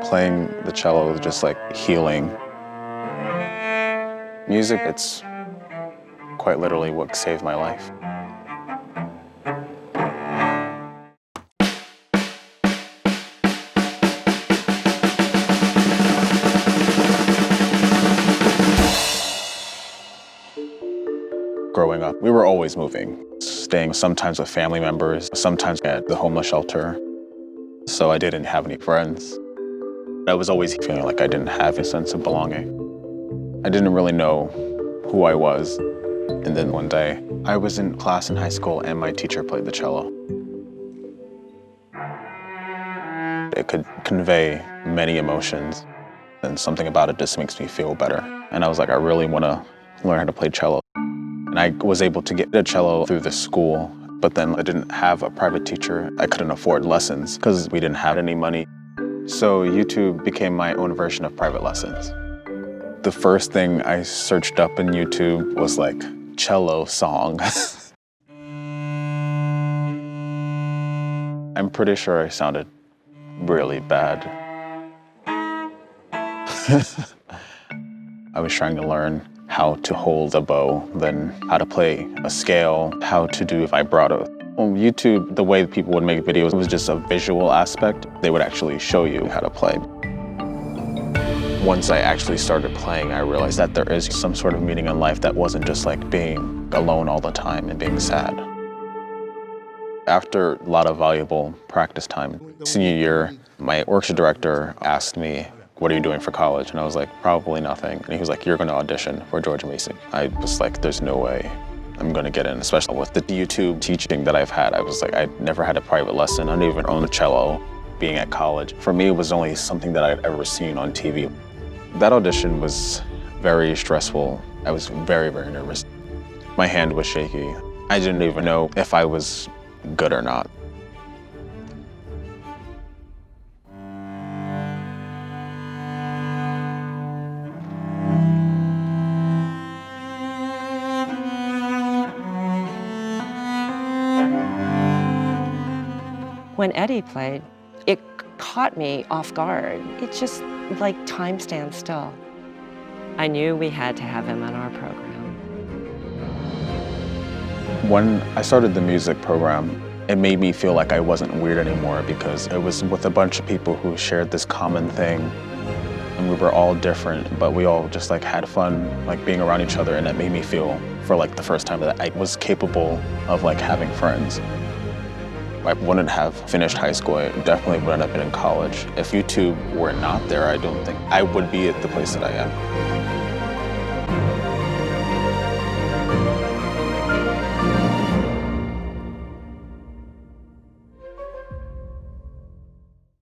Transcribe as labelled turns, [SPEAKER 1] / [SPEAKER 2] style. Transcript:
[SPEAKER 1] Playing the cello is just like healing. Music, it's quite literally what saved my life. Growing up, we were always moving, staying sometimes with family members, sometimes at the homeless shelter. So I didn't have any friends. I was always feeling like I didn't have a sense of belonging. I didn't really know who I was. And then one day, I was in class in high school and my teacher played the cello. It could convey many emotions, and something about it just makes me feel better. And I was like, I really want to learn how to play cello. And I was able to get a cello through the school, but then I didn't have a private teacher. I couldn't afford lessons because we didn't have any money. So YouTube became my own version of private lessons. The first thing I searched up in YouTube was like cello song. I'm pretty sure I sounded really bad. I was trying to learn how to hold a bow, then how to play a scale, how to do vibrato. On YouTube, the way people would make videos was just a visual aspect. They would actually show you how to play. Once I actually started playing, I realized that there is some sort of meaning in life that wasn't just like being alone all the time and being sad. After a lot of valuable practice time, senior year, my orchestra director asked me, "What are you doing for college?" And I was like, "Probably nothing." And he was like, "You're going to audition for George Mason." I was like, there's no way I'm going to get in, especially with the YouTube teaching that I've had. I was like, I never had a private lesson. I didn't even own a cello being at college. For me, it was only something that I'd ever seen on TV. That audition was very stressful. I was very, very nervous. My hand was shaky. I didn't even know if I was good or not.
[SPEAKER 2] When Eddie played, it caught me off guard. It just like time stands still. I knew we had to have him on our program.
[SPEAKER 1] When I started the music program, it made me feel like I wasn't weird anymore because it was with a bunch of people who shared this common thing. And we were all different, but we all just like had fun, like being around each other, and it made me feel for like the first time that I was capable of like having friends. I wouldn't have finished high school. I definitely wouldn't have been in college. If YouTube were not there, I don't think I would be at the place that I am.